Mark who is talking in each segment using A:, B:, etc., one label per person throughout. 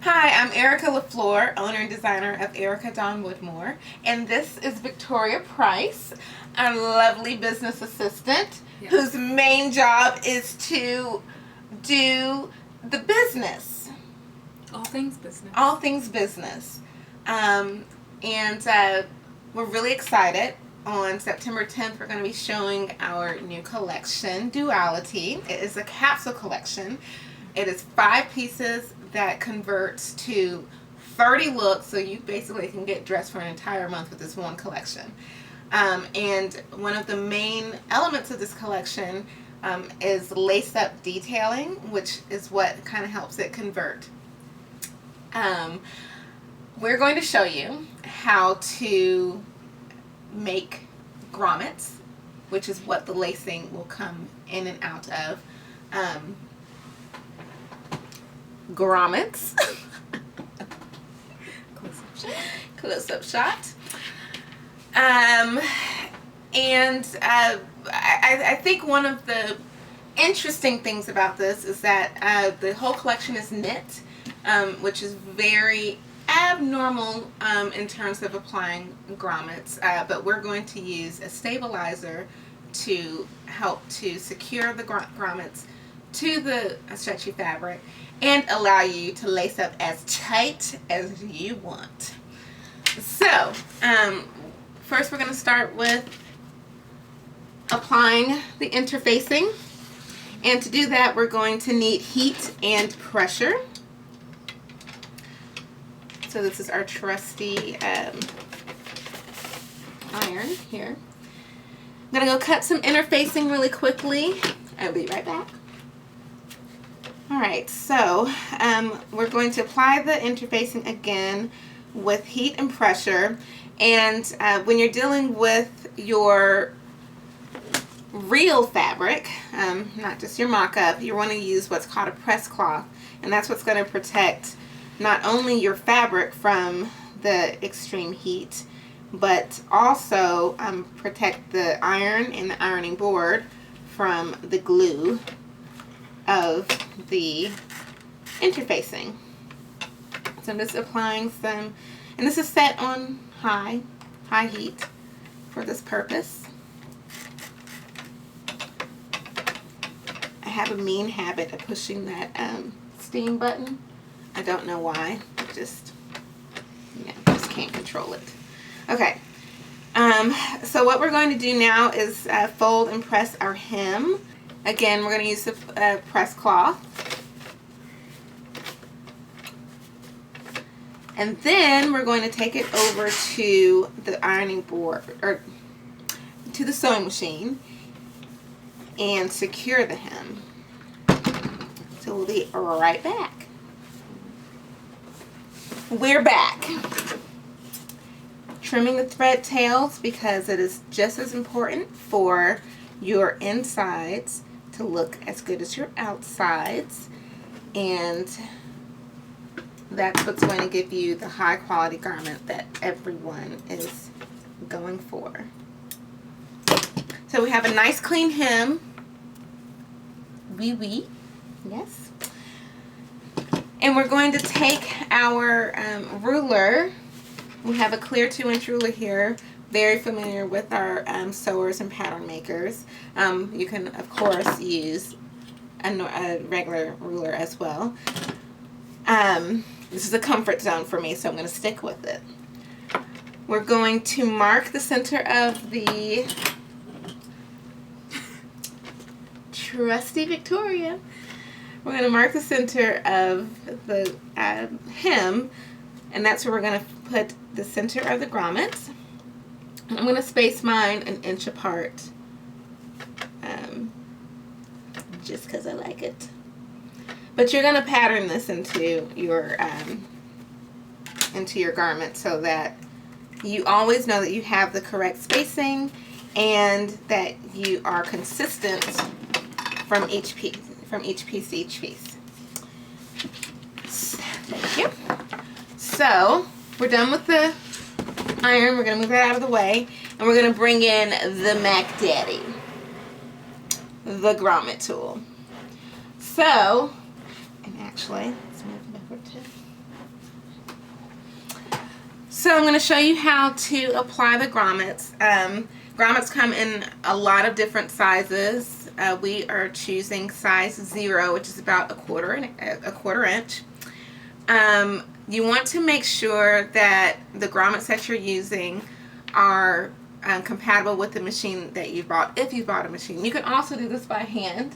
A: Hi, I'm Erica LaFleur, owner and designer of Erica Dawn Woodmore, and this is Victoria Price, our lovely business assistant,
B: Yes.
A: whose main job is to do the business.
B: All things business.
A: All things business. And we're really excited. On September 10th, we're going to be showing our new collection, Duality. It is a capsule collection. It is 5 pieces that converts to 30 looks, so you basically can get dressed for an entire month with this one collection. And one of the main elements of this collection is lace-up detailing, which is what kind of helps it convert. We're going to show you how to make grommets, which is what the lacing will come in and out of. Grommets. Close-up shot. I think one of the interesting things about this is that the whole collection is knit, which is very abnormal in terms of applying grommets, but we're going to use a stabilizer to help to secure the grommets to the stretchy fabric and allow you to lace up as tight as you want. So first we're going to start with applying the interfacing, and to do that we're going to need heat and pressure. So this is our trusty iron here. I'm going to go cut some interfacing really quickly. I'll be right back. Alright, so we're going to apply the interfacing again with heat and pressure. And when you're dealing with your real fabric, not just your mock-up, you want to use what's called a press cloth. And that's what's going to protect not only your fabric from the extreme heat, but also protect the iron and the ironing board from the glue of the interfacing. So I'm just applying some, and this is set on high heat for this purpose. I have a mean habit of pushing that steam button. I don't know why. Just can't control it. Okay. So what we're going to do now is fold and press our hem. Again, we're going to use the press cloth. And then we're going to take it over to the ironing board, or to the sewing machine, and secure the hem. So we'll be right back. We're back. Trimming the thread tails because it is just as important for your insides to look as good as your outsides, and that's what's going to give you the high quality garment that everyone is going for. So we have a nice clean hem. Oui. Yes. And we're going to take our ruler. We have a clear 2-inch ruler here. Very familiar with our sewers and pattern makers. You can, of course, use a regular ruler as well. This is a comfort zone for me, so I'm going to stick with it. We're going to mark the center of the trusty Victoria. We're going to mark the center of the hem, and that's where we're going to put the center of the grommets. I'm going to space mine 1 inch apart, just because I like it. But you're going to pattern this into your garment so that you always know that you have the correct spacing and that you are consistent from each piece to each piece. Thank you. So we're done with the iron. We're going to move that out of the way, and we're going to bring in the Mac Daddy, the grommet tool. So, and actually, let's move it over to So I'm going to show you how to apply the grommets. Grommets come in a lot of different sizes. We are choosing size 0, which is about a quarter inch. You want to make sure that the grommets that you're using are compatible with the machine that you bought, if you bought a machine. You can also do this by hand.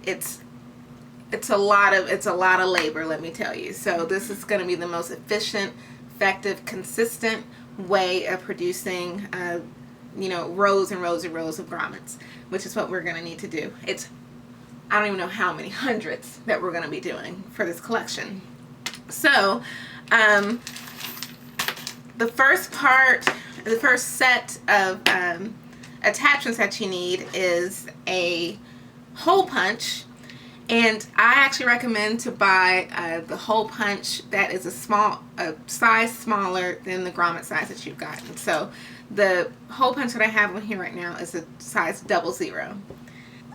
A: It's a lot of labor, let me tell you. So this is going to be the most efficient, effective, consistent way of producing rows and rows and rows of grommets, which is what we're going to need to do. I don't even know how many hundreds that we're going to be doing for this collection. So the first set of attachments that you need is a hole punch. And I actually recommend to buy the hole punch that is a size smaller than the grommet size that you've gotten. So the hole punch that I have on here right now is a size 00.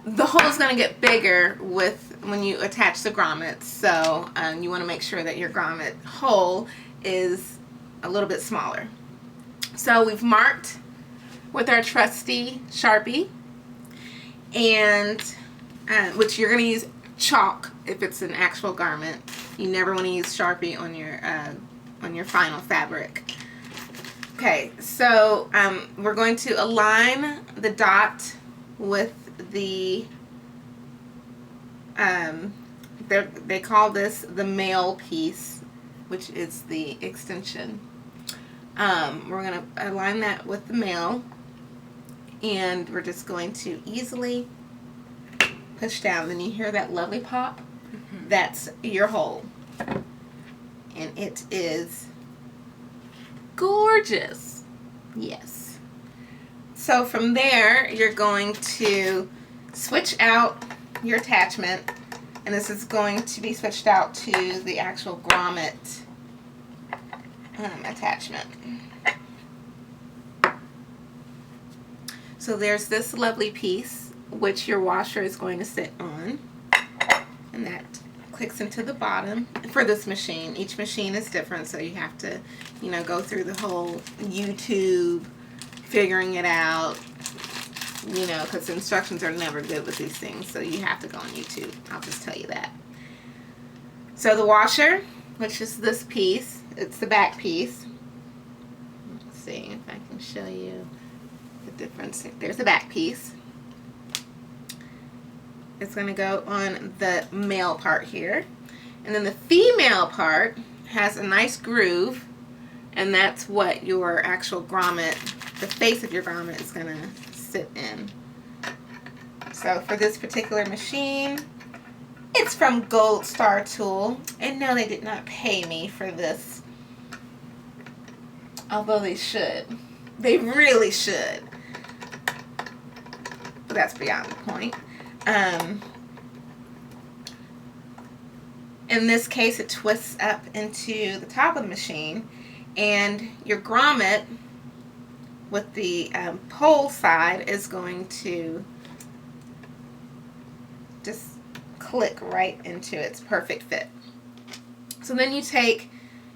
A: The hole is going to get bigger when you attach the grommets, so you want to make sure that your grommet hole is a little bit smaller. So we've marked with our trusty Sharpie, and which you're going to use chalk if it's an actual garment. You never want to use Sharpie on your final fabric. Okay, so we're going to align the dot with the they call this the male piece, which is the extension. We're going to align that with the male, and we're just going to easily push down. Then you hear that lovely pop. That's your hole, and it is gorgeous. Yes. So from there, you're going to switch out your attachment, and this is going to be switched out to the actual grommet attachment. So there's this lovely piece which your washer is going to sit on, and that clicks into the bottom for this machine. Each machine is different, so you have to go through the whole YouTube figuring it out, because the instructions are never good with these things, so you have to go on YouTube. I'll just tell you that. So the washer, which is this piece, it's the back piece. Let's see if I can show you the difference. There's the back piece. It's going to go on the male part here, and then the female part has a nice groove, and that's what your actual grommet, the face of your grommet, is going to sit in. So for this particular machine, it's from Gold Star Tool, and no, they did not pay me for this, although they should. They really should, but that's beyond the point. In this case, it twists up into the top of the machine, and your grommet with the pole side is going to just click right into its perfect fit. So then you take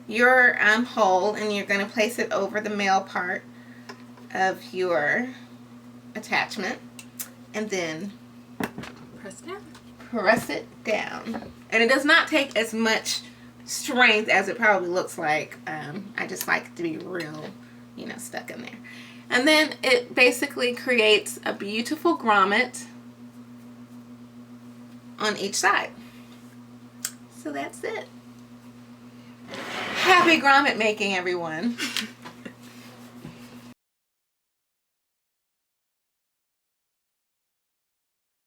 A: your hole, and you're going to place it over the male part of your attachment, and then press it down. And it does not take as much strength as it probably looks like. I just like it to be real, stuck in there. And then it basically creates a beautiful grommet on each side. So that's it. Happy grommet making, everyone.